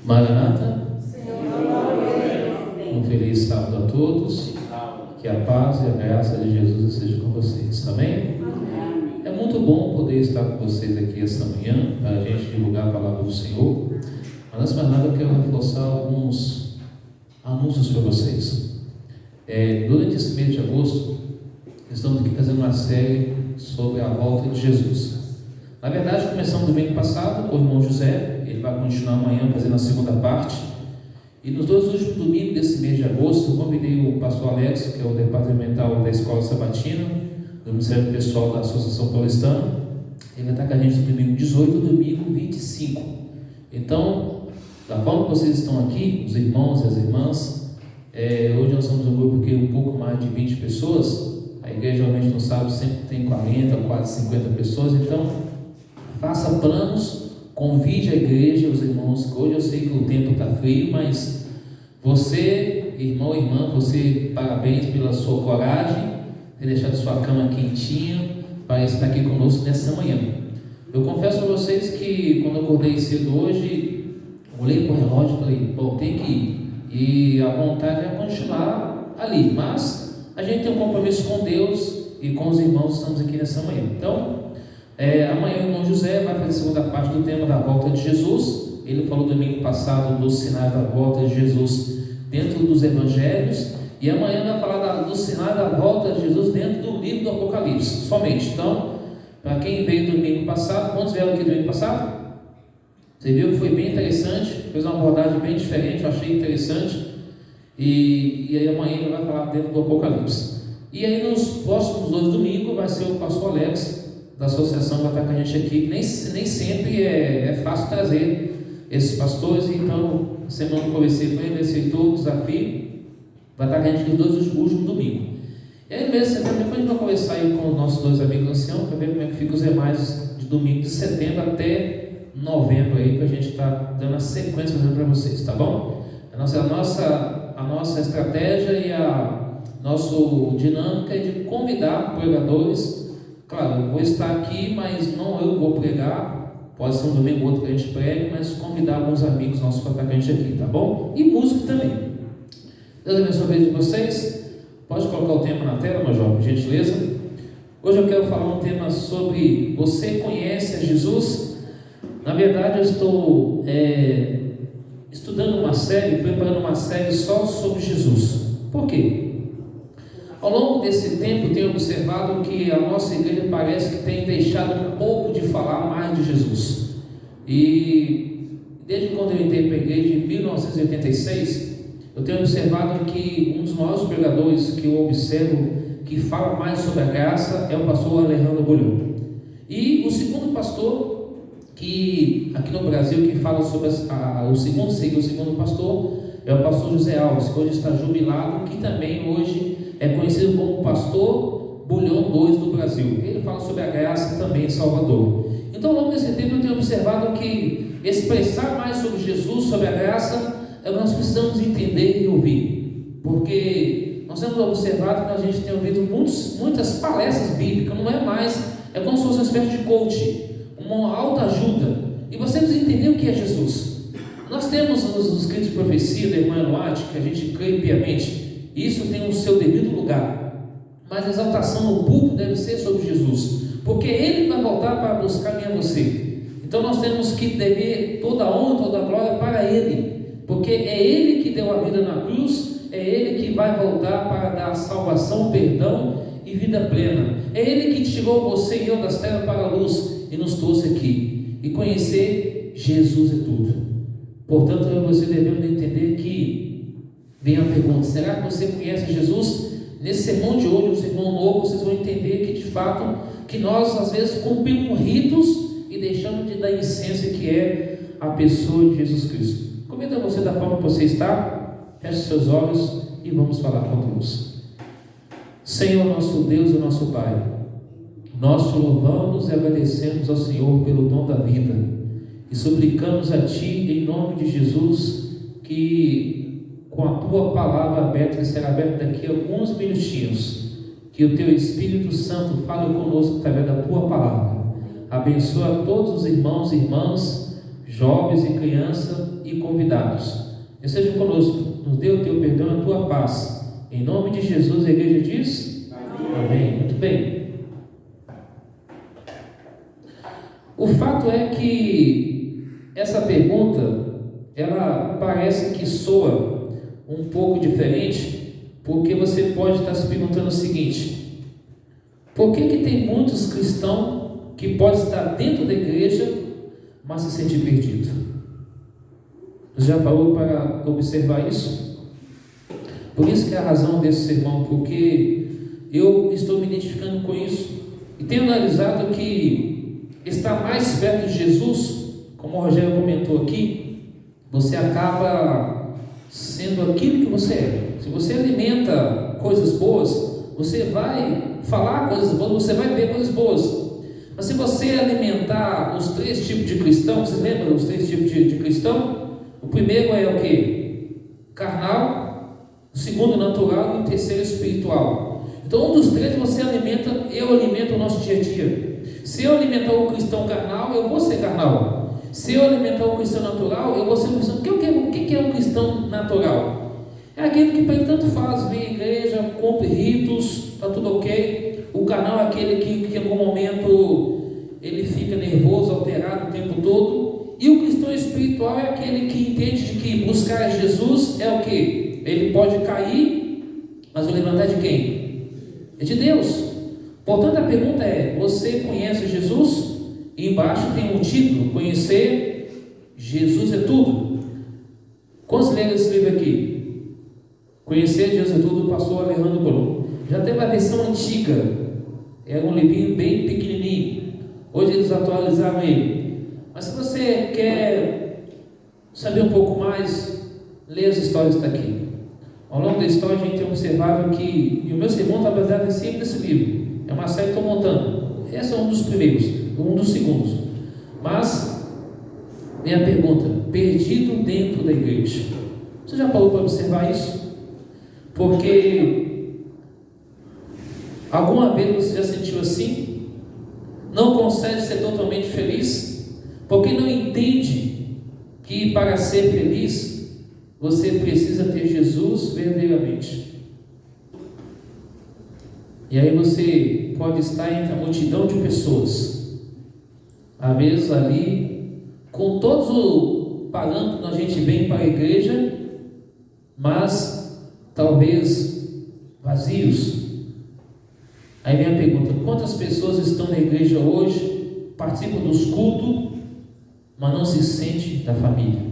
Maranata, um feliz sábado a todos, que a paz e a graça de Jesus esteja com vocês, amém? É muito bom poder estar com vocês aqui esta manhã, para a gente divulgar a palavra do Senhor, mas antes de mais nada eu quero reforçar alguns anúncios para vocês. Durante esse mês de agosto, estamos aqui fazendo uma série sobre a volta de Jesus. Na verdade, começamos domingo passado com o irmão José, ele vai continuar amanhã fazendo a segunda parte. E nos dois últimos domingos desse mês de agosto, eu convidei o pastor Alex, que é o departamental da Escola Sabatina, do Ministério Pessoal da Associação Paulistana. Ele vai estar com a gente no domingo 18 e domingo 25. Então, da forma que vocês estão aqui, os irmãos e as irmãs, hoje nós somos um grupo que um pouco mais de 20 pessoas. A igreja, geralmente, no sábado sempre tem 40, quase 50 pessoas. Então, faça planos, convide a igreja, os irmãos, que hoje eu sei que o tempo está frio, mas você, irmão e irmã, você, parabéns pela sua coragem, ter deixado sua cama quentinha, para estar aqui conosco nessa manhã. Eu confesso para vocês que quando eu acordei cedo hoje, olhei para o relógio e falei, bom, tem que ir, e a vontade é continuar ali, mas a gente tem um compromisso com Deus e com os irmãos que estamos aqui nessa manhã. Então, amanhã o irmão José vai fazer a segunda parte do tema da volta de Jesus. Ele falou domingo passado dos sinais da volta de Jesus dentro dos evangelhos, e amanhã vai falar dos sinais da volta de Jesus dentro do livro do Apocalipse, somente. Então, para quem veio domingo passado, quantos vieram aqui domingo passado? Você viu que foi bem interessante, fez uma abordagem bem diferente, eu achei interessante, e aí amanhã ele vai falar dentro do Apocalipse. E aí nos próximos 2 domingos vai ser o pastor Alex da associação vai estar com a gente aqui. Nem sempre é fácil trazer esses pastores, então semana que eu conversei com ele, aceitou o desafio, vai estar com a gente nos 2 últimos domingos. E aí mesmo, setembro, depois a gente vai conversar aí com os nossos 2 amigos anciãos, para ver como é que fica os demais de domingo de setembro até novembro aí, para a gente estar dando a sequência para vocês, tá bom? A nossa estratégia e a nossa dinâmica é de convidar pregadores. Claro, eu vou estar aqui, mas não eu vou pregar, pode ser um domingo ou outro que a gente pregue, mas convidar alguns amigos nossos para estar com a gente aqui, tá bom? E músico também. Deus abençoe a vida de vocês. Pode colocar o tema na tela, meu jovem, por gentileza. Hoje eu quero falar um tema sobre você conhece a Jesus. Na verdade, eu estou estudando uma série, preparando uma série só sobre Jesus. Por quê? Ao longo desse tempo, tenho observado que a nossa igreja parece que tem deixado um pouco de falar mais de Jesus. E desde quando eu entrei para a igreja em 1986, eu tenho observado que um dos maiores pregadores que eu observo que fala mais sobre a graça é o pastor Alejandro Bulhão. E o segundo pastor que aqui no Brasil que fala sobre o segundo pastor é o pastor José Alves, que hoje está jubilado, que também hoje é conhecido como pastor Bulhão 2 do Brasil. Ele fala sobre a graça também em Salvador. Então, ao longo desse tempo, eu tenho observado que expressar mais sobre Jesus, sobre a graça, é o que nós precisamos entender e ouvir. Porque nós temos observado que a gente tem ouvido muitas palestras bíblicas, não é mais, é como se fosse uma espécie de coaching, uma autoajuda. E você precisa entender o que é Jesus. Nós temos os escritos de profecia da irmã Eloate, que a gente crê piamente. Isso tem o seu devido lugar, mas a exaltação no público deve ser sobre Jesus, porque Ele vai voltar para buscar a você. Então nós temos que dever toda a honra, toda a glória para Ele, porque é Ele que deu a vida na cruz, é Ele que vai voltar para dar salvação, perdão e vida plena. É Ele que tirou você e eu das trevas para a luz e nos trouxe aqui. E conhecer Jesus é tudo. Portanto, eu e você devemos entender que vem a pergunta: será que você conhece Jesus? Nesse sermão de hoje, o sermão novo, vocês vão entender que de fato, que nós às vezes cumprimos ritos e deixamos de dar essência que é a pessoa de Jesus Cristo. Comenta você da forma que você está, feche seus olhos e vamos falar com Deus. Senhor, nosso Deus e nosso Pai, nós te louvamos e agradecemos ao Senhor pelo dom da vida e suplicamos a Ti, em nome de Jesus, que com a Tua palavra aberta, que será aberta daqui a alguns minutinhos, que o Teu Espírito Santo fale conosco através da Tua palavra. Abençoa todos os irmãos e irmãs, jovens e crianças e convidados. Esteja conosco, nos dê o Teu perdão e a Tua paz. Em nome de Jesus, a igreja diz? Amém. Muito bem. O fato é que essa pergunta, ela parece que soa um pouco diferente, porque você pode estar se perguntando o seguinte: por que tem muitos cristãos que podem estar dentro da igreja, mas se sentem perdidos? Você já parou para observar isso? Por isso que é a razão desse sermão, porque eu estou me identificando com isso e tenho analisado que estar mais perto de Jesus, como o Rogério comentou aqui, você acaba sendo aquilo que você é. Se você alimenta coisas boas, você vai falar coisas boas, você vai ver coisas boas. Mas se você alimentar os 3 tipos de cristão, vocês lembram dos 3 tipos de cristão? O primeiro é o que? Carnal. O segundo natural e o terceiro espiritual. Então, um dos 3 você alimenta, eu alimento o nosso dia a dia. Se eu alimentar o cristão carnal, eu vou ser carnal. Se eu alimentar o cristão natural, eu vou ser um cristão. O que é um cristão natural? É aquele que para ele tanto faz, vem à igreja, cumpre ritos, está tudo ok. O carnal é aquele que em algum momento ele fica nervoso, alterado o tempo todo. E o cristão espiritual é aquele que entende de que buscar Jesus é o que? Ele pode cair, mas o levantar de quem? É de Deus. Portanto, a pergunta é: você conhece Jesus? E embaixo tem um título: conhecer Jesus é tudo. Quantos leram esse livro aqui? Conhecer Jesus é tudo, do pastor Alejandro Bolon. Já tem uma versão antiga, era um livrinho bem pequenininho. Hoje eles atualizaram ele. Mas se você quer saber um pouco mais, leia as histórias que está aqui. Ao longo da história a gente tem observado que, e o meu sermão está baseado sempre nesse livro, é uma série que estou montando. Esse é um dos primeiros, um dos segundos. Mas, minha pergunta: perdido dentro da igreja, você já parou para observar isso? Porque alguma vez você já sentiu assim? Não consegue ser totalmente feliz? Porque não entende que para ser feliz você precisa ter Jesus verdadeiramente. E aí você pode estar entre a multidão de pessoas, às vezes ali, com todos os parâmetros que a gente vem para a igreja, mas talvez vazios. Aí vem a pergunta: quantas pessoas estão na igreja hoje, participam dos cultos, mas não se sentem da família?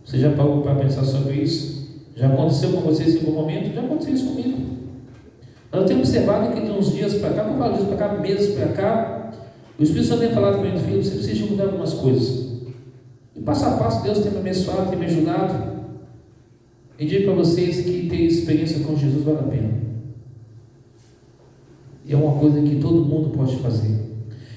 Você já parou para pensar sobre isso? Já aconteceu com vocês em algum momento? Já aconteceu isso comigo. Eu tenho observado que de uns dias para cá, como eu falo dias para cá, meses para cá, o Espírito Santo tem falado comigo: filho, você precisa mudar algumas coisas. E passo a passo Deus tem me abençoado, tem me ajudado. E digo para vocês que ter experiência com Jesus vale a pena. E é uma coisa que todo mundo pode fazer.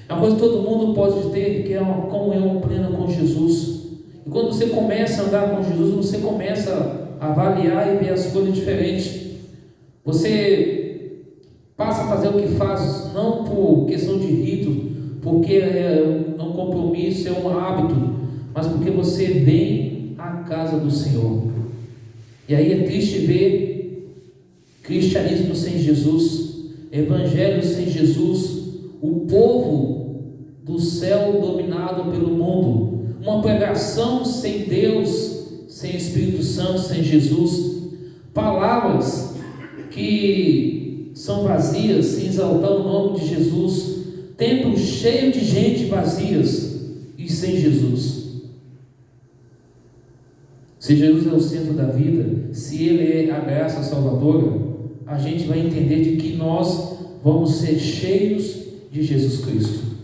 É uma coisa que todo mundo pode ter, que é uma comunhão plena com Jesus. E quando você começa a andar com Jesus, você começa a avaliar e ver as coisas diferentes. Você passa a fazer o que faz, não por questão de rito, porque é um compromisso, é um hábito, mas porque você vem à casa do Senhor. E aí é triste ver cristianismo sem Jesus, evangelho sem Jesus, o povo do céu dominado pelo mundo, uma pregação sem Deus, sem Espírito Santo, sem Jesus, palavras que são vazias, sem exaltar o nome de Jesus, templo cheio de gente vazias e sem Jesus. Se Jesus é o centro da vida, se Ele é a graça salvadora, a gente vai entender de que nós vamos ser cheios de Jesus Cristo.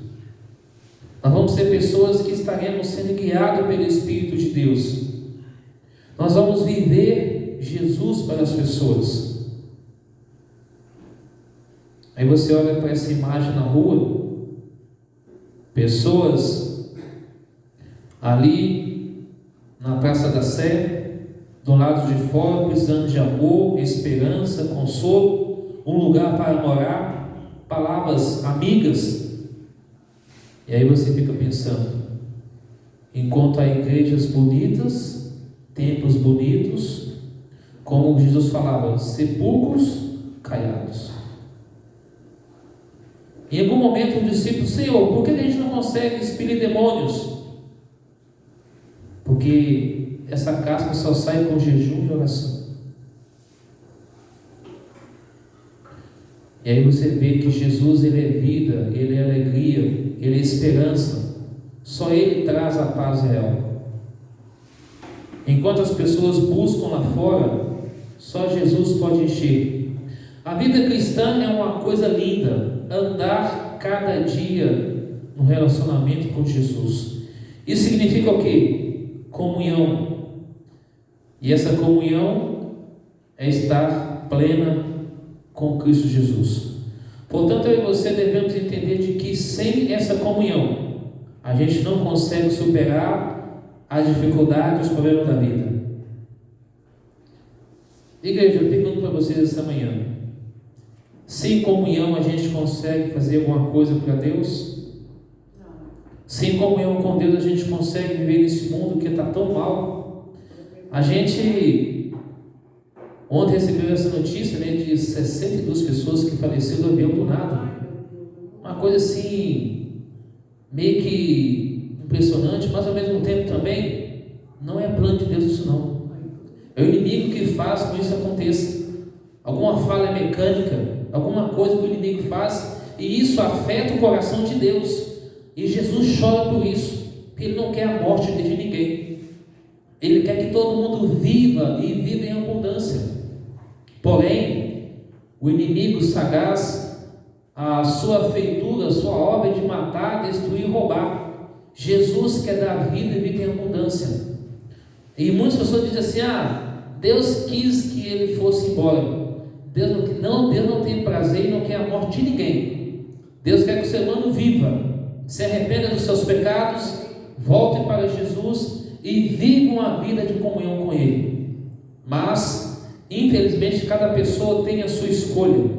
Nós vamos ser pessoas que estaremos sendo guiados pelo Espírito de Deus. Nós vamos viver Jesus para as pessoas. Aí você olha para essa imagem na rua, pessoas ali na Praça da Sé, do lado de fora, precisando de amor, esperança, consolo, um lugar para morar, palavras amigas. E aí você fica pensando, enquanto há igrejas bonitas, templos bonitos, como Jesus falava, sepulcros caiados. Em algum momento o discípulo, Senhor, por que a gente não consegue expelir demônios? Porque essa casca só sai com jejum e oração. E aí você vê que Jesus, Ele é vida, Ele é alegria, Ele é esperança. Só Ele traz a paz real. Enquanto as pessoas buscam lá fora, só Jesus pode encher. A vida cristã é uma coisa linda, andar cada dia no relacionamento com Jesus. Isso significa o quê? Comunhão. E essa comunhão é estar plena com Cristo Jesus. Portanto, eu e você devemos entender de que sem essa comunhão, a gente não consegue superar as dificuldades, os problemas da vida. Igreja, eu pergunto para vocês essa manhã: sem comunhão a gente consegue fazer alguma coisa para Deus? Sem comunhão com Deus a gente consegue viver nesse mundo que está tão mal? A gente ontem recebeu essa notícia, né, de 62 pessoas que faleceram do avião do nada. Uma coisa assim, meio que impressionante, mas ao mesmo tempo também não é plano de Deus isso não. É o inimigo que faz com que isso aconteça. Alguma falha mecânica, alguma coisa que o inimigo faz, e isso afeta o coração de Deus. E Jesus chora por isso, porque Ele não quer a morte de ninguém. Ele quer que todo mundo viva e viva em abundância. Porém, o inimigo sagaz, a sua feitura, a sua obra é de matar, destruir e roubar. Jesus quer dar vida e vida em abundância. E muitas pessoas dizem assim: Deus quis que ele fosse embora. Deus não tem prazer e não quer a morte de ninguém. Deus quer que o ser humano viva, se arrependa dos seus pecados, volte para Jesus e viva uma vida de comunhão com Ele. Mas, infelizmente, cada pessoa tem a sua escolha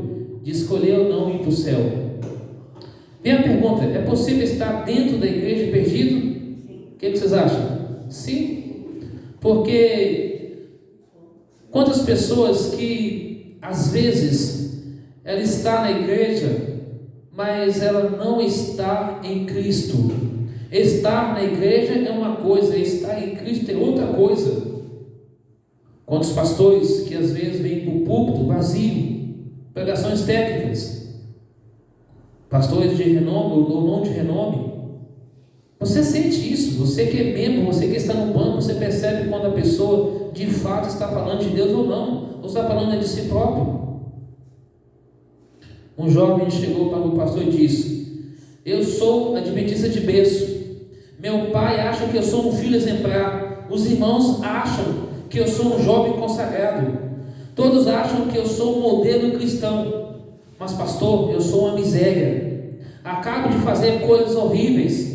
de escolher ou não ir para o céu. Vem a pergunta: é possível estar dentro da igreja perdido? O que vocês acham? Sim. Porque quantas pessoas que às vezes ela está na igreja, mas ela não está em Cristo. Estar na igreja é uma coisa, estar em Cristo é outra coisa. Quantos pastores que às vezes vêm para o púlpito vazio, pregações técnicas, pastores de renome ou não de renome. Você sente isso, você que é membro, você que está no banco, você percebe quando a pessoa de fato está falando de Deus ou não, ou está falando de si próprio. Um jovem chegou para o pastor e disse: eu sou adventista de berço, meu pai acha que eu sou um filho exemplar, os irmãos acham que eu sou um jovem consagrado, todos acham que eu sou um modelo cristão, mas pastor, eu sou uma miséria, acabo de fazer coisas horríveis.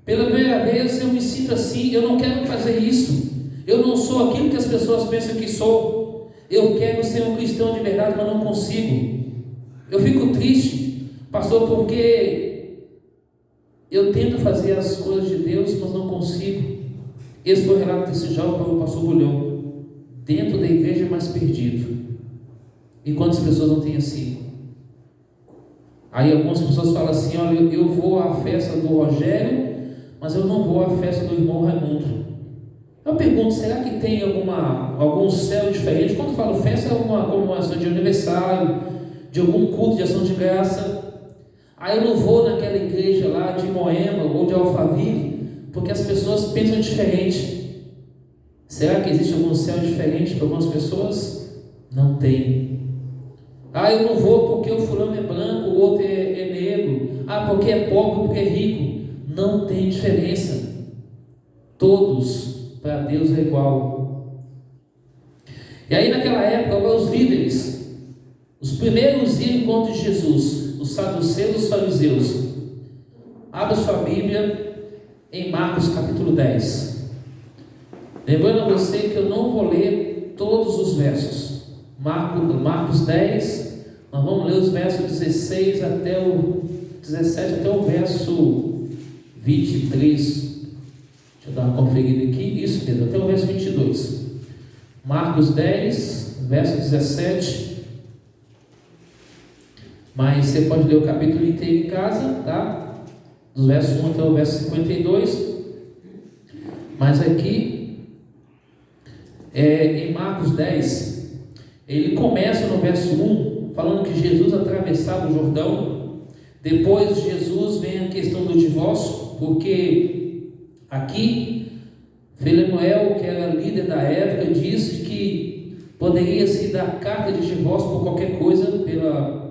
Pela primeira vez eu me sinto assim, eu não quero fazer isso, eu não sou aquilo que as pessoas pensam que sou, eu quero ser um cristão de verdade, mas não consigo. Eu fico triste, pastor, porque eu tento fazer as coisas de Deus, mas não consigo. Esse foi o relato desse jovem para o pastor Bulhão, dentro da igreja mais perdido. E quantas pessoas não têm assim? Aí algumas pessoas falam assim: olha, eu vou à festa do Rogério, mas eu não vou à festa do irmão Raimundo. Eu pergunto: será que tem algum céu diferente? Quando falo festa, é uma comemoração de aniversário, de algum culto de ação de graça. Aí eu não vou naquela igreja lá de Moema ou de Alphaville, porque as pessoas pensam diferente. Será que existe algum céu diferente para algumas pessoas? Não tem. Eu não vou porque o fulano é branco, o outro é negro. Porque é pobre, porque é rico. Não tem diferença. Todos, para Deus é igual. E aí naquela época, os líderes, Os primeiros iam em encontro de Jesus, os saduceus e os fariseus. Abra sua Bíblia em Marcos capítulo 10. Lembrando a você que eu não vou ler todos os versos. Marcos 10, nós vamos ler os versos 16 até o 17 até o verso 23. Deixa eu dar uma conferida aqui. Isso mesmo, até o verso 22. Marcos 10, verso 17. Mas você pode ler o capítulo inteiro em casa, tá? Dos versos 1 até o verso 52. Mas aqui, em Marcos 10, ele começa no verso 1, falando que Jesus atravessava o Jordão. Depois Jesus vem a questão do divórcio, porque aqui Felemoel, que era líder da época, disse que poderia se dar carta de divórcio por qualquer coisa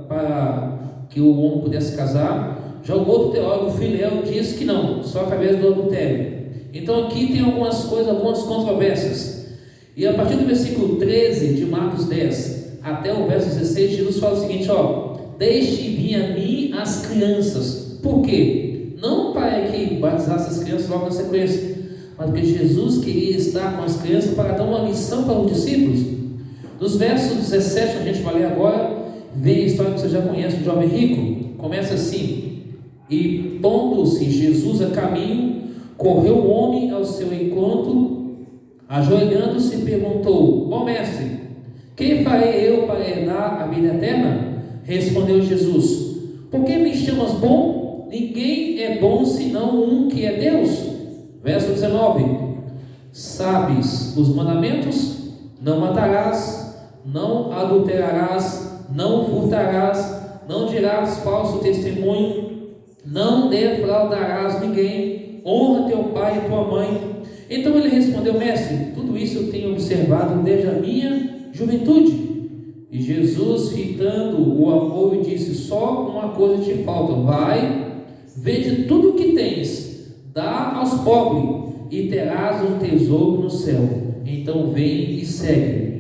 para que o homem pudesse casar. Já o outro teólogo, Filel, disse que não, só através do adultério. Então aqui tem algumas coisas, algumas controvérsias. E a partir do versículo 13 de Marcos 10 até o verso 16, Jesus fala o seguinte: deixe vir a mim as crianças. Por quê? Não para que batizasse as crianças logo na sequência, mas porque Jesus queria estar com as crianças para dar uma lição para os discípulos. Dos versos 17, a gente vai ler agora, vem a história que você já conhece do jovem rico. Começa assim: e pondo-se Jesus a caminho, correu o homem ao seu encontro, ajoelhando-se, perguntou: bom mestre, que farei eu para herdar a vida eterna? Respondeu Jesus: por que me chamas bom? Ninguém é bom senão um que é Deus. Verso 19: sabes os mandamentos? Não matarás, não adulterarás, não furtarás, não dirás falso testemunho, não defraudarás ninguém, honra teu pai e tua mãe. Então ele respondeu: mestre, tudo isso eu tenho observado desde a minha juventude. E Jesus, fitando o amor, disse: só uma coisa te falta, vai, vende tudo o que tens, dá aos pobres, e terás um tesouro no céu, então vem e segue-me.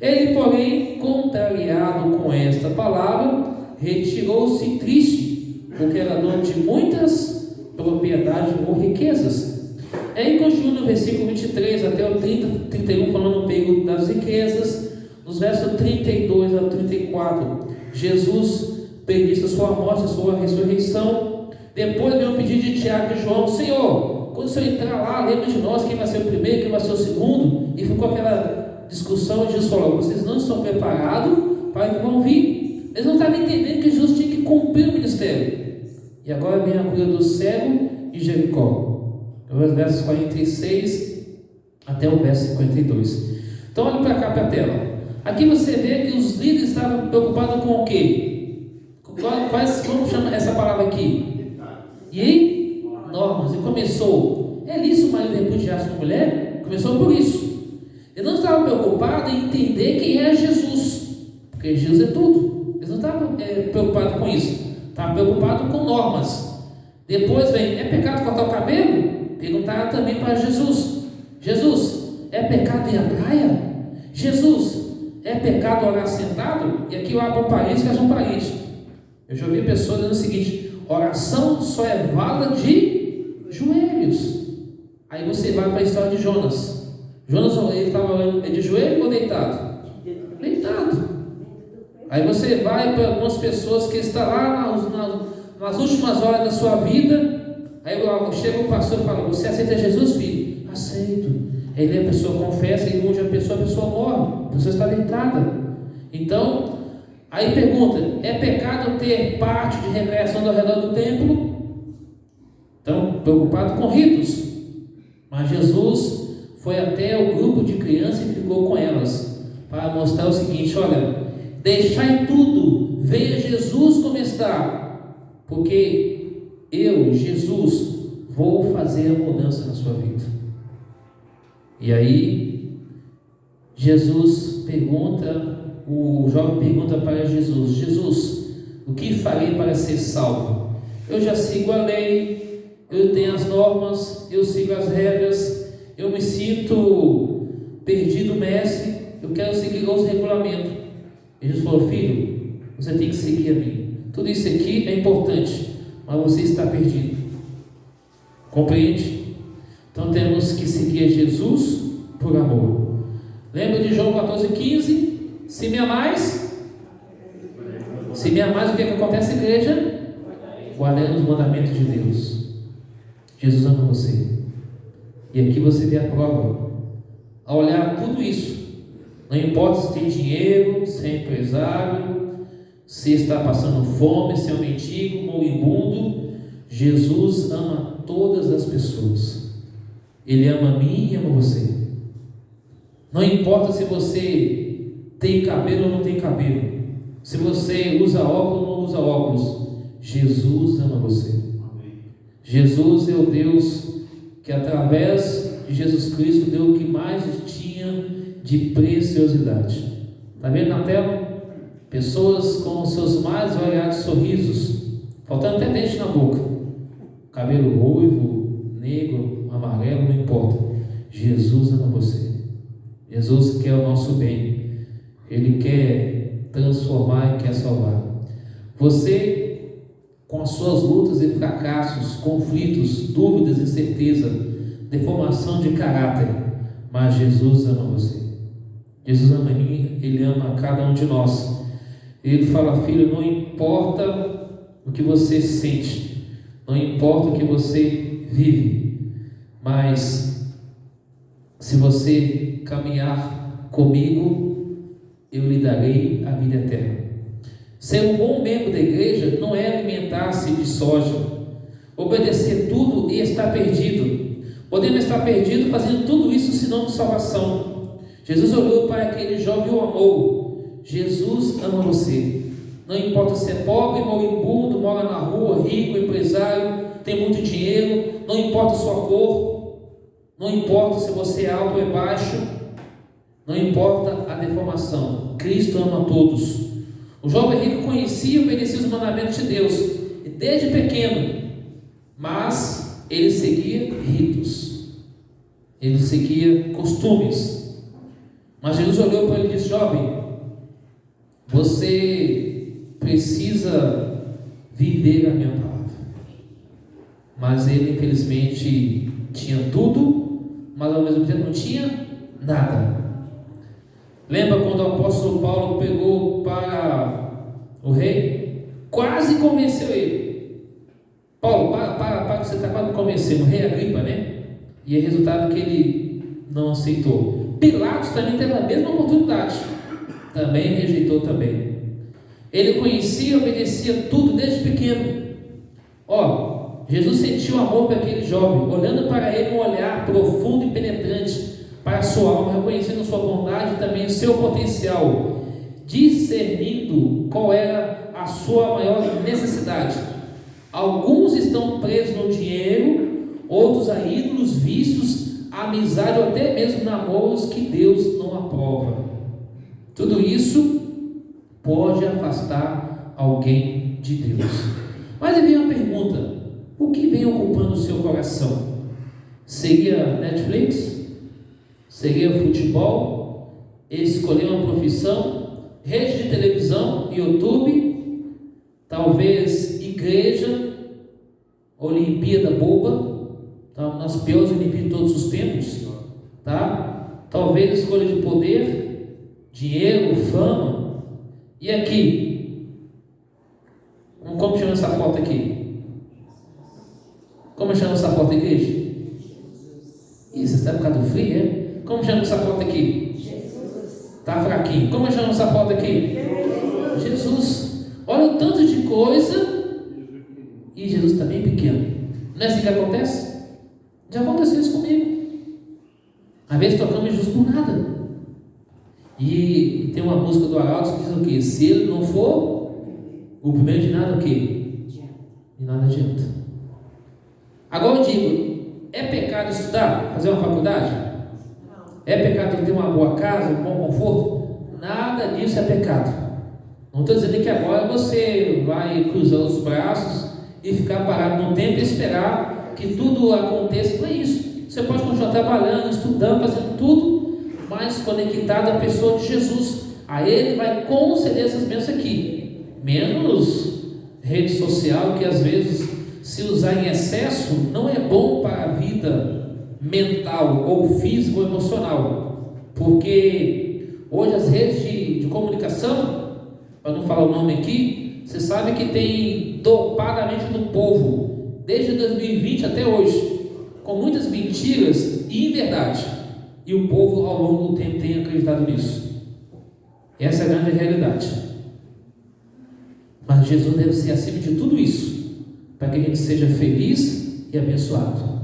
Ele, porém, contrariado com esta palavra, retirou-se triste, porque era dono de muitas propriedades ou riquezas. Aí continua no versículo 23 até o 31, falando um pouco das riquezas. Nos versos 32 a 34, Jesus prediz a sua morte, a sua ressurreição. Depois veio o pedido de Tiago e João: Senhor, quando o Senhor entrar lá, lembra de nós, quem vai ser o primeiro, quem vai ser o segundo. E ficou aquela discussão, e Jesus falou: vocês não estão preparados para que vão vir. Eles não estavam entendendo que Jesus tinha que cumprir o ministério. E agora vem a cura do cego de Jericó, os versos 46 até o verso 52. Então olhe para cá, para a tela. Aqui você vê que os líderes estavam preocupados com o quê? Como chama essa palavra aqui? E normas. E começou: é lícito o marido repudiar sua mulher? Começou por isso. Eles não estavam preocupados em entender quem é Jesus, porque Jesus é tudo. Eles não estavam preocupados com isso, estavam preocupados com normas. Depois vem: é pecado cortar o cabelo? Perguntaram também para Jesus: Jesus, é pecado ir à praia? Jesus, é pecado orar sentado? E aqui eu abro um parênteses e fecho um parênteses. Eu já ouvi pessoas dizendo o seguinte: oração só é válida de joelhos. Aí você vai para a história de Jonas. Jonas, ele estava orando de joelho ou deitado? Deitado. Aí você vai para algumas pessoas que estão lá nas últimas horas da sua vida. Aí chega o pastor e fala: você aceita Jesus, filho? Aceito. Aí a pessoa confessa, e onde a pessoa morre, a pessoa está deitada. Então, aí pergunta: é pecado ter parte de recreação ao redor do templo? Então, preocupado com ritos. Mas Jesus foi até o grupo de crianças e ficou com elas, para mostrar o seguinte: olha, deixai tudo, venha Jesus como está, porque eu, Jesus, vou fazer a mudança na sua vida. E aí Jesus pergunta, o jovem pergunta para Jesus: Jesus, o que farei para ser salvo? Eu já sigo a lei, eu tenho as normas, eu sigo as regras, eu me sinto perdido, mestre, eu quero seguir os regulamentos. Jesus falou: filho, Você tem que seguir a mim. Tudo isso aqui é importante, mas você está perdido. Compreende? Então temos que seguir a Jesus por amor. Lembra de João 14,15? Se me amais, o que é que acontece, igreja? Guardando os mandamentos de Deus. Jesus ama você. E aqui você vê a prova. Ao olhar tudo isso, não importa se tem dinheiro, se é empresário, se está passando fome, se é um mendigo, um imundo, Jesus ama todas as pessoas. Ele ama a mim e ama você. Não importa se você tem cabelo ou não tem cabelo, se você usa óculos ou não usa óculos, Jesus ama você. Jesus é o Deus que através de Jesus Cristo deu o que mais tinha de preciosidade. Está vendo na tela? Pessoas com os seus mais variados sorrisos, faltando até dente na boca, cabelo ruivo, negro, amarelo, não importa. Jesus ama você. Jesus quer o nosso bem. Ele quer transformar e quer salvar. Você, com as suas lutas e fracassos, conflitos, dúvidas, incerteza, deformação de caráter, mas Jesus ama você. Jesus ama a mim, Ele ama a cada um de nós. Ele fala: filho, não importa o que você sente, não importa o que você vive, mas se você caminhar comigo, eu lhe darei a vida eterna. Ser um bom membro da igreja não é alimentar-se de soja, obedecer tudo e estar perdido. Podemos estar perdidos fazendo tudo isso senão de salvação. Jesus olhou para aquele jovem e o amou. Jesus ama você. Não importa se é pobre, moribundo, mora na rua, rico, empresário, tem muito dinheiro, não importa a sua cor, não importa se você é alto ou é baixo, não importa a deformação. Cristo ama todos. O jovem rico conhecia e obedecia os mandamentos de Deus desde pequeno, mas ele seguia ritos, ele seguia costumes. Mas Jesus olhou para ele e disse: jovem, você precisa viver a minha palavra. Mas ele infelizmente tinha tudo, mas ao mesmo tempo não tinha nada. Lembra quando o apóstolo Paulo pegou para o rei? Quase convenceu ele. Paulo, para que você está quase convencendo o rei Agripa, né? E é resultado que ele não aceitou. Pilatos também teve a mesma oportunidade, também rejeitou também. Ele conhecia e obedecia tudo desde pequeno. Jesus sentiu amor para aquele jovem, olhando para ele um olhar profundo e penetrante para a sua alma, reconhecendo sua bondade e também o seu potencial, discernindo qual era a sua maior necessidade. Alguns estão presos no dinheiro, outros a ídolos, vícios, amizade ou até mesmo namoros que Deus não aprova. Tudo isso pode afastar alguém de Deus. Mas aí vem uma pergunta: o que vem ocupando o seu coração? Seria Netflix? Seria futebol? Escolher uma profissão? Rede de televisão? YouTube? Talvez igreja? Olimpíada boba? Tá? Nas piores Olimpíadas de todos os tempos? Tá? Talvez escolha de poder, dinheiro, fama. E aqui? Como chama essa foto aqui? Como chama essa foto, igreja? Isso, está por causa do frio, é? Como chama essa foto aqui? Está fraquinho. Como chama essa foto aqui? Jesus. Olha o tanto de coisa e Jesus está bem pequeno. Não é assim que acontece? Já aconteceu isso comigo. Às vezes tocamos Jesus por nada. E tem uma música do Arautos que diz o quê? Se ele não for o primeiro de nada, o quê? De nada adianta. Agora eu digo: é pecado estudar? Fazer uma faculdade? É pecado ter uma boa casa, um bom conforto? Nada disso é pecado. Não estou dizendo que agora você vai cruzar os braços e ficar parado no tempo e esperar que tudo aconteça. Não é isso. Você pode continuar trabalhando, estudando, fazendo tudo, mas conectado à pessoa de Jesus. A Ele vai conceder essas bênçãos aqui. menos rede social, que às vezes, se usar em excesso, não é bom para a vida mental ou físico ou emocional, porque hoje as redes de comunicação, para não falar o nome aqui, você sabe que tem dopado a mente do povo desde 2020 até hoje, com muitas mentiras e inverdade, e o povo ao longo do tempo tem acreditado nisso. Essa é a grande realidade. Mas Jesus deve ser acima de tudo isso, para que a gente seja feliz e abençoado.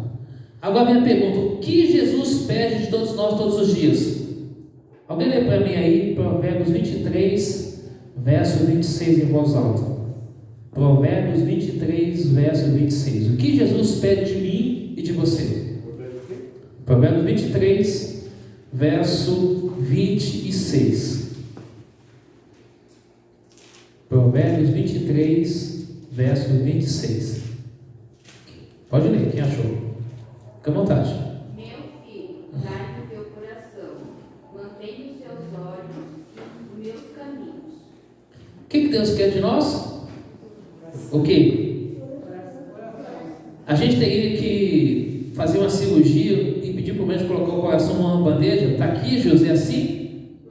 Agora minha pergunta: o que Jesus pede de todos nós todos os dias? Alguém lê para mim aí Provérbios 23, verso 26 em voz alta. Provérbios 23, verso 26. O que Jesus pede de mim e de você? Provérbios 23, verso 26. Provérbios 23, verso 26. Pode ler, quem achou? Fica à vontade. Meu filho, guarde o teu coração, mantenha os seus olhos nos meus caminhos. O que Deus quer de nós? O que? A gente teria que fazer uma cirurgia e pedir para o médico colocar o coração numa bandeja? Está aqui, José, assim?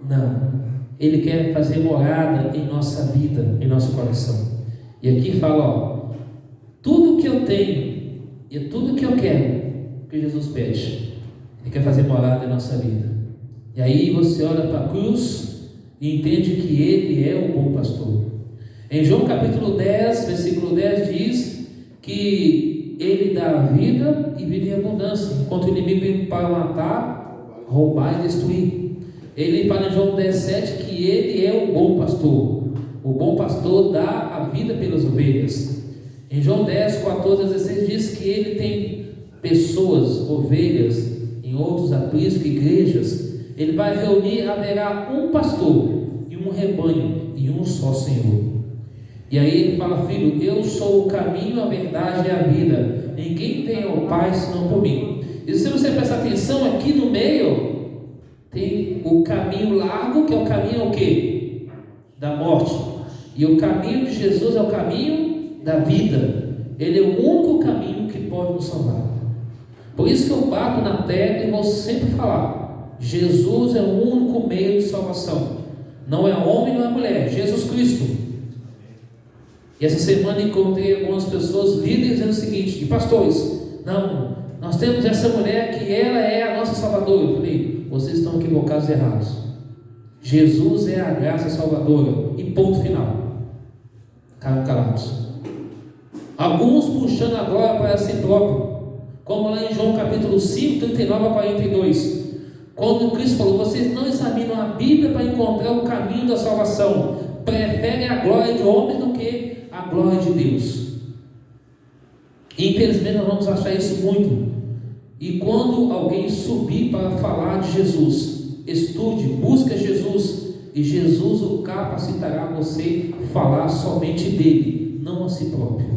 Não. Ele quer fazer morada em nossa vida, em nosso coração. E aqui fala, ó, tudo que eu tenho e tudo que eu quero, que Jesus pede. Ele quer fazer morada em nossa vida. E aí você olha para a cruz e entende que Ele é o bom pastor. Em João capítulo 10, versículo 10 diz que Ele dá a vida e vida em abundância, enquanto o inimigo vem para matar, roubar e destruir. Ele fala em João 17 que Ele é o bom pastor. O bom pastor dá a vida pelas ovelhas. Em João 10, 14 a 16 diz que Ele tem pessoas, ovelhas, em outros apriscos, igrejas. Ele vai reunir, haverá um pastor e um rebanho e um só Senhor. E aí ele fala: filho, eu sou o caminho, a verdade e a vida. Ninguém vem ao Pai senão por mim. E se você prestar atenção, aqui no meio tem o caminho largo, que é o caminho o quê? Da morte. E o caminho de Jesus é o caminho da vida. Ele é o único caminho que pode nos salvar. Por isso que eu bato na tecla e vou sempre falar: Jesus é o único meio de salvação. Não é homem, não é mulher, Jesus Cristo. E essa semana encontrei algumas pessoas líderes dizendo o seguinte: e pastores, não, nós temos essa mulher que ela é a nossa salvadora. Eu falei: vocês estão equivocados e errados. Jesus é a graça salvadora e ponto final. Ficaram calados. Alguns puxando a glória para si próprio, como lá em João capítulo 5, 39 a 42, quando Cristo falou: vocês não examinam a Bíblia para encontrar o caminho da salvação, preferem a glória de homens do que a glória de Deus. Infelizmente nós vamos achar isso muito. E quando alguém subir para falar de Jesus, estude, busque Jesus, e Jesus o capacitará você a falar somente dele, não a si próprio.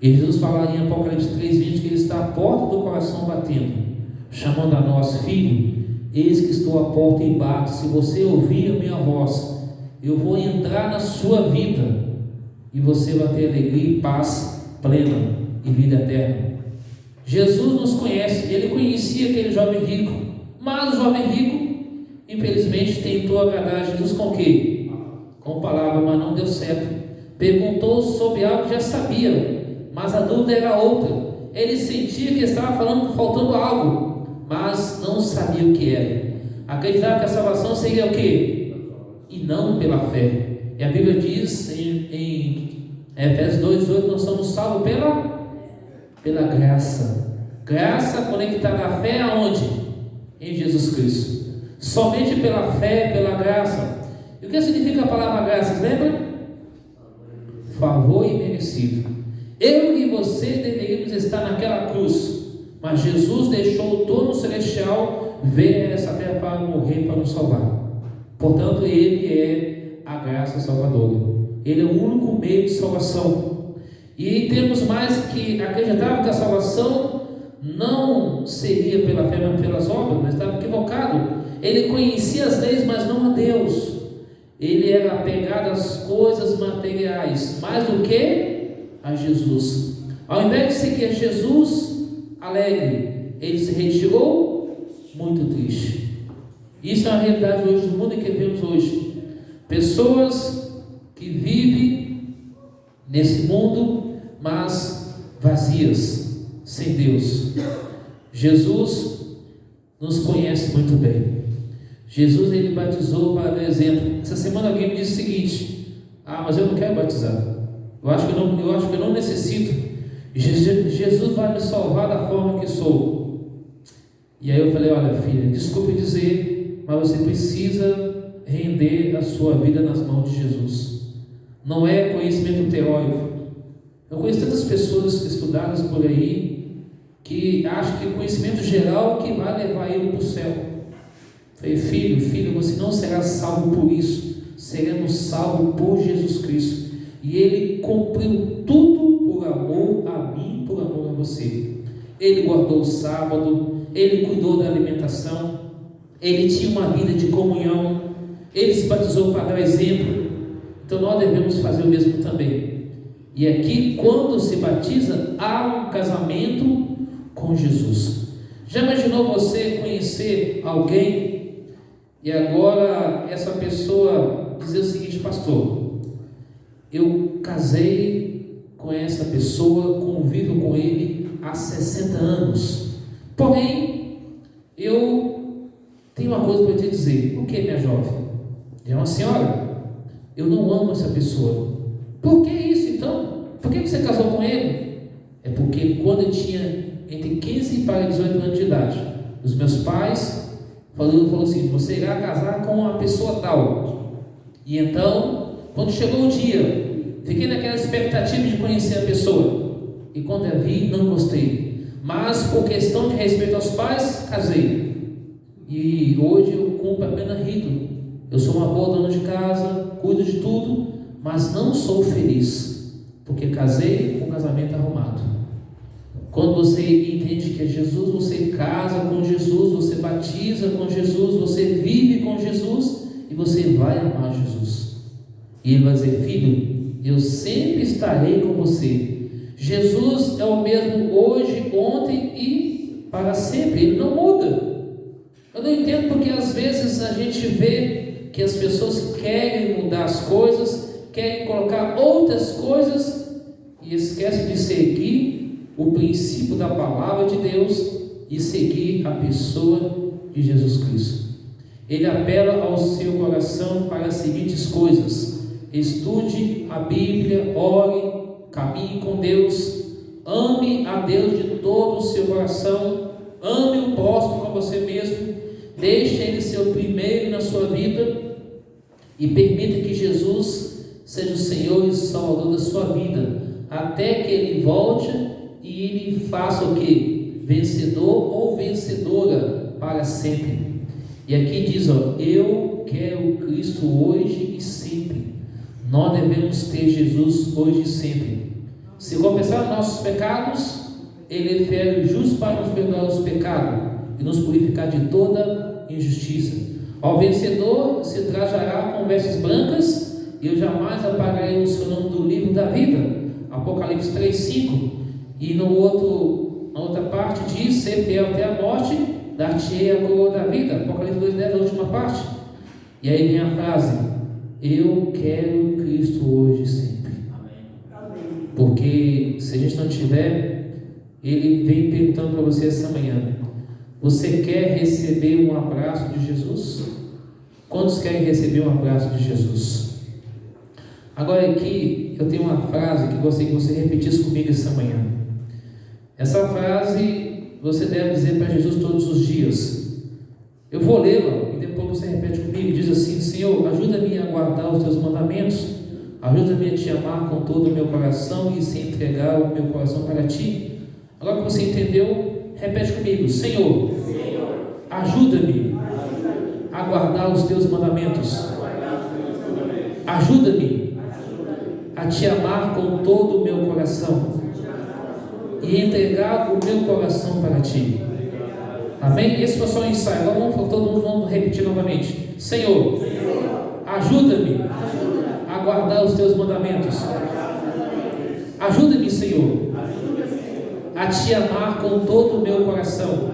E Jesus fala em Apocalipse 3:20 que Ele está à porta do coração batendo, chamando a nós: filho, eis que estou à porta e bato. Se você ouvir a minha voz, eu vou entrar na sua vida e você vai ter alegria e paz plena e vida eterna. Jesus nos conhece. Ele conhecia aquele jovem rico, mas o jovem rico infelizmente tentou agradar a Jesus com o quê? Com palavra, mas não deu certo. Perguntou sobre algo que já sabia, mas a dúvida era outra. Ele sentia que estava faltando algo, mas não sabia o que era. Acreditava que a salvação seria o quê? E não pela fé. E a Bíblia diz em Efésios 2:8, nós somos salvos pela graça. Graça conectada à fé aonde? Em Jesus Cristo. Somente pela fé, pela graça. E o que significa a palavra graça? Lembra? Favor imerecido. Eu e você deveríamos estar naquela cruz, mas Jesus deixou o trono celestial, veio a essa terra para morrer, para nos salvar. Portanto, Ele é a graça salvadora. Ele é o único meio de salvação. E temos mais que acreditar que a salvação não seria pela fé, mas pelas obras, mas estava equivocado. Ele conhecia as leis, mas não a Deus. Ele era apegado às coisas materiais, mais do que a Jesus. Ao invés de seguir a Jesus alegre, ele se retirou muito triste. Isso é a realidade hoje do mundo em que vivemos hoje. Pessoas que vivem nesse mundo, mas vazias, sem Deus. Jesus nos conhece muito bem. Jesus, ele batizou para dar exemplo. Essa semana alguém me disse o seguinte: mas eu não quero batizar. Eu acho que eu não necessito. Jesus vai me salvar da forma que sou. E aí eu falei: olha, filha, desculpe dizer, mas você precisa render a sua vida nas mãos de Jesus. Não é conhecimento teórico. Eu conheço tantas pessoas estudadas por aí que acham que conhecimento geral que vai levar ele para o céu. Falei: filho, você não será salvo por isso. Seremos salvos por Jesus Cristo. E ele cumpriu tudo por amor a mim, por amor a você. Ele guardou o sábado, ele cuidou da alimentação, ele tinha uma vida de comunhão, ele se batizou para dar exemplo. Então nós devemos fazer o mesmo também. E aqui, quando se batiza, há um casamento com Jesus. Já imaginou você conhecer alguém e agora essa pessoa dizer o seguinte: pastor, eu casei com essa pessoa, convivo com ele há 60 anos, porém eu tenho uma coisa para te dizer. O que, minha jovem? É uma senhora. Eu não amo essa pessoa. Por que isso então? Por que você casou com ele? É porque quando eu tinha entre 15 para 18 anos de idade, os meus pais falaram assim: você irá casar com uma pessoa tal. E então, quando chegou o dia, fiquei naquela expectativa de conhecer a pessoa. E quando a vi, não gostei. Mas por questão de respeito aos pais, casei. E hoje eu cumpro apenas rito. Eu sou uma boa dona de casa, cuido de tudo, mas não sou feliz, porque casei com um casamento arrumado. Quando você entende que é Jesus, você casa com Jesus, você batiza com Jesus, você vive com Jesus e você vai amar Jesus. E ele vai dizer: filho, eu sempre estarei com você. Jesus é o mesmo hoje, ontem e para sempre. Ele não muda. Eu não entendo porque às vezes a gente vê que as pessoas querem mudar as coisas, querem colocar outras coisas e esquecem de seguir o princípio da palavra de Deus e seguir a pessoa de Jesus Cristo. Ele apela ao seu coração para as seguintes coisas: estude a Bíblia, ore, caminhe com Deus, ame a Deus de todo o seu coração, ame o próximo como você mesmo, deixe ele ser o primeiro na sua vida e permita que Jesus seja o Senhor e Salvador da sua vida, até que ele volte e ele faça o que? Vencedor ou vencedora para sempre. E aqui diz: eu quero Cristo hoje e sempre. Nós devemos ter Jesus hoje e sempre. Se confessar nossos pecados, ele é fiel e justo para nos perdoar os pecados e nos purificar de toda injustiça. Ao vencedor se trajará com vestes brancas, e eu jamais apagarei o seu nome do livro da vida. Apocalipse 3:5. E na outra parte diz: ser fiel até a morte, dar-te-ei a coroa da vida. Apocalipse 2:10, a última parte. E aí vem a frase: eu quero Cristo hoje e sempre. Amém. Porque se a gente não tiver, ele vem perguntando para você essa manhã: você quer receber um abraço de Jesus? Quantos querem receber um abraço de Jesus? Agora aqui eu tenho uma frase que gostaria que você repetisse comigo essa manhã. Essa frase você deve dizer para Jesus todos os dias. Eu vou lê-la e depois você repete comigo. Diz assim: Senhor, ajuda-me a guardar os teus mandamentos, ajuda-me a te amar com todo o meu coração e se entregar o meu coração para ti. Agora que você entendeu, repete comigo: Senhor, ajuda-me a guardar os teus mandamentos, ajuda-me a te amar com todo o meu coração e entregar o meu coração para ti. Amém? Esse foi só um ensaio. Agora todo mundo vamos repetir novamente: Senhor, Ajuda-me a guardar os teus mandamentos. Ajuda-me, Senhor, a te amar com todo o meu coração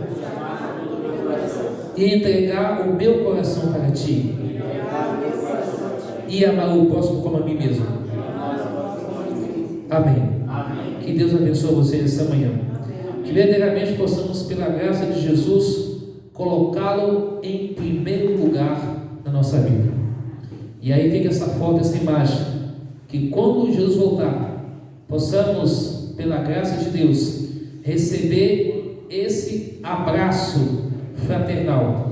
e entregar o meu coração para ti e amar o próximo como a mim mesmo. Amém. Que Deus abençoe você essa manhã. Que verdadeiramente possamos, pela graça de Jesus, colocá-lo em primeiro lugar na nossa vida. E aí fica essa foto, essa imagem, que quando Jesus voltar, possamos, pela graça de Deus, receber esse abraço fraternal,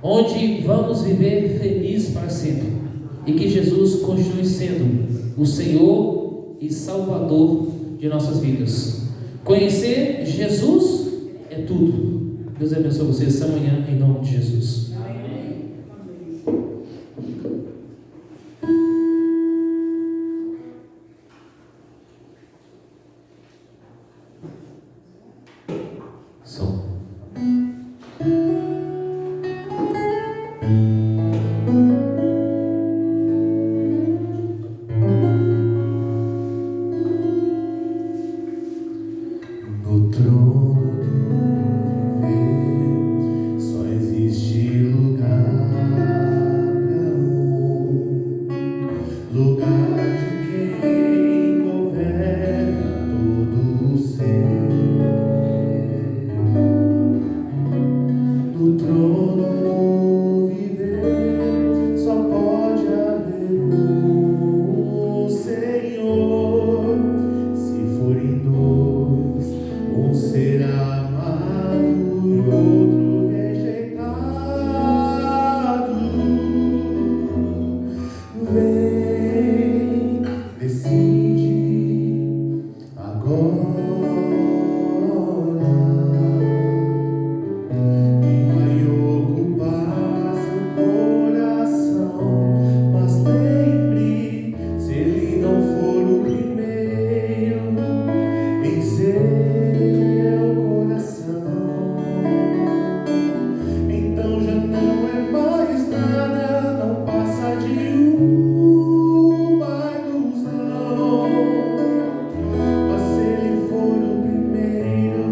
onde vamos viver felizes para sempre, e que Jesus continue sendo o Senhor e Salvador de nossas vidas. Conhecer Jesus é tudo. Deus abençoe vocês essa manhã, em nome de Jesus. No trono do viver só existe lugar pra lugar de quem governa todo o ser. No trono do viver só pode haver um Senhor. Se forem dois, um será amado e outro rejeitado. Vem, decide agora. Quem vai ocupar seu coração? Mas lembre, se ele não for o primeiro em seu coração, então já não é mais nada, não passa de uma ilusão. Mas se ele for o primeiro,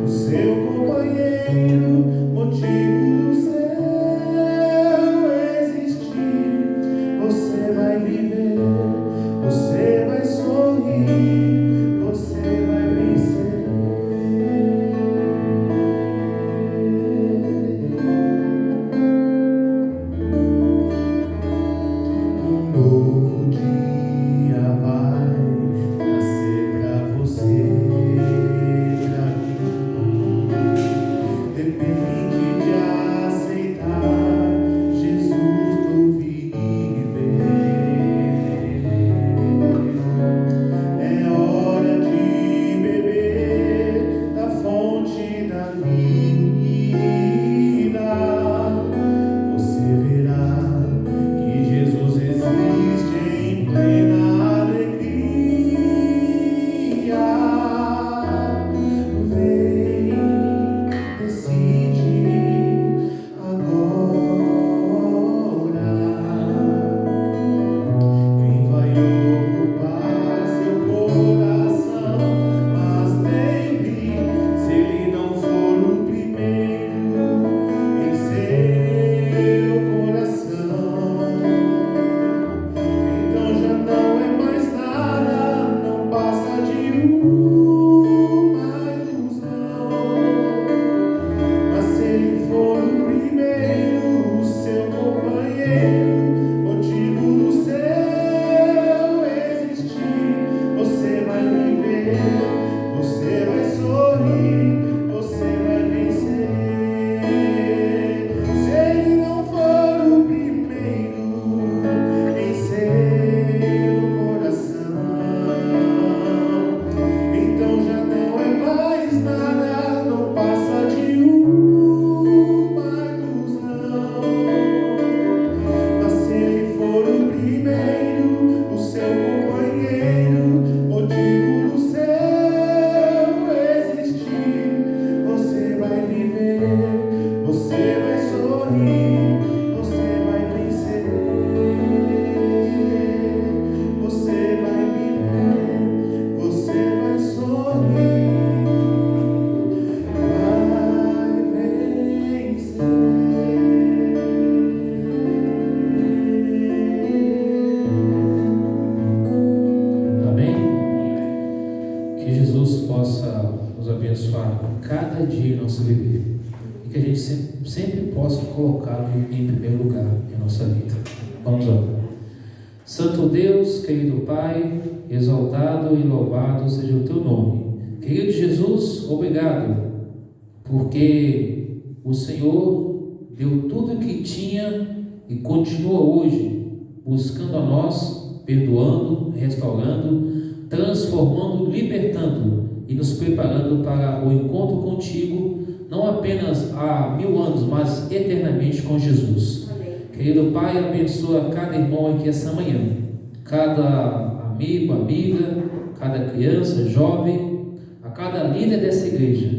o seu companheiro, motivo do seu existir, você vai viver, você vai sorrir, você vai vencer. Um novo dia vai possa nos abençoar cada dia em nosso viver. E que a gente sempre possa colocá-lo em primeiro lugar em nossa vida. Vamos orar. Santo Deus, querido Pai, exaltado e louvado seja o Teu nome. Querido Jesus, obrigado, porque o Senhor deu tudo o que tinha e continua hoje buscando a nós, perdoando, restaurando, transformando, libertando e nos preparando para o encontro contigo, não apenas há 1000 anos, mas eternamente com Jesus. Querido Pai, abençoa cada irmão aqui essa manhã, cada amigo, amiga, cada criança, jovem, a cada líder dessa igreja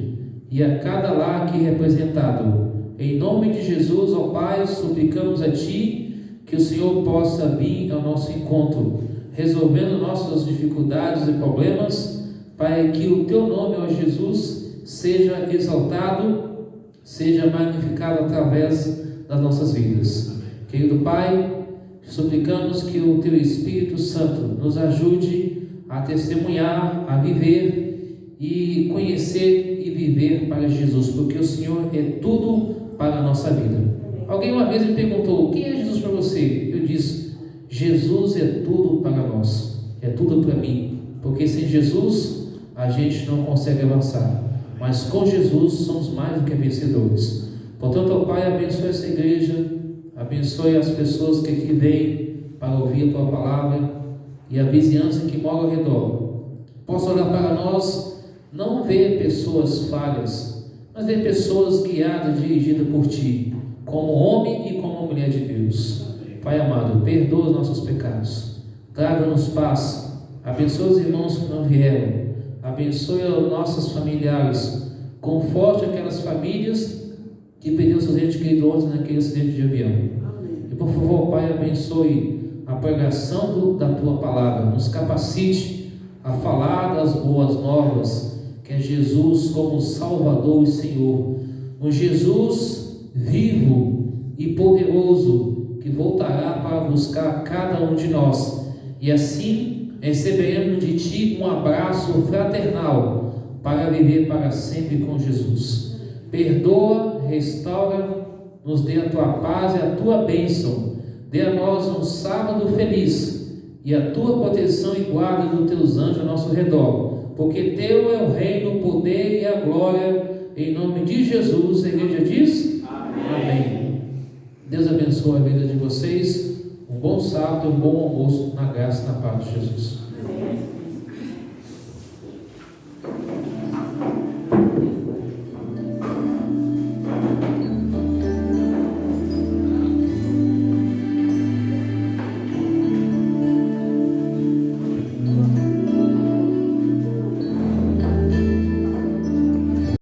e a cada lar aqui representado. Em nome de Jesus, ó Pai, suplicamos a Ti que o Senhor possa vir ao nosso encontro, resolvendo nossas dificuldades e problemas, para que o Teu nome, ó Jesus, seja exaltado, seja magnificado através das nossas vidas. Querido Pai, suplicamos que o Teu Espírito Santo nos ajude a testemunhar, a viver e conhecer e viver para Jesus, porque o Senhor é tudo para a nossa vida. Alguém uma vez me perguntou: quem é Jesus para você? Eu disse: Jesus é tudo para nós, é tudo para mim, porque sem Jesus a gente não consegue avançar, mas com Jesus somos mais do que vencedores. Portanto, ó Pai, abençoe essa igreja, abençoe as pessoas que aqui vêm para ouvir a Tua palavra e a vizinhança que mora ao redor. Possa olhar para nós, não ver pessoas falhas, mas ver pessoas guiadas, dirigidas por Ti, como homem e como mulher de Deus. Pai amado, perdoa os nossos pecados, traga-nos paz, abençoe os irmãos que não vieram, abençoe os nossos familiares, conforte aquelas famílias que perderam seus entes queridos ontem naquele acidente de avião. E por favor, Pai, abençoe a pregação da Tua palavra, nos capacite a falar das boas novas, que é Jesus como Salvador e Senhor, um Jesus vivo e poderoso, que voltará para buscar cada um de nós, e assim receberemos de Ti um abraço fraternal para viver para sempre com Jesus. Perdoa, restaura, nos dê a Tua paz e a Tua bênção, dê a nós um sábado feliz e a Tua proteção e guarda dos Teus anjos ao nosso redor, porque Teu é o reino, o poder e a glória, em nome de Jesus. A igreja diz: Amém. Deus abençoe a vida de vocês, um bom sábado e um bom almoço na graça e na paz de Jesus. Amém.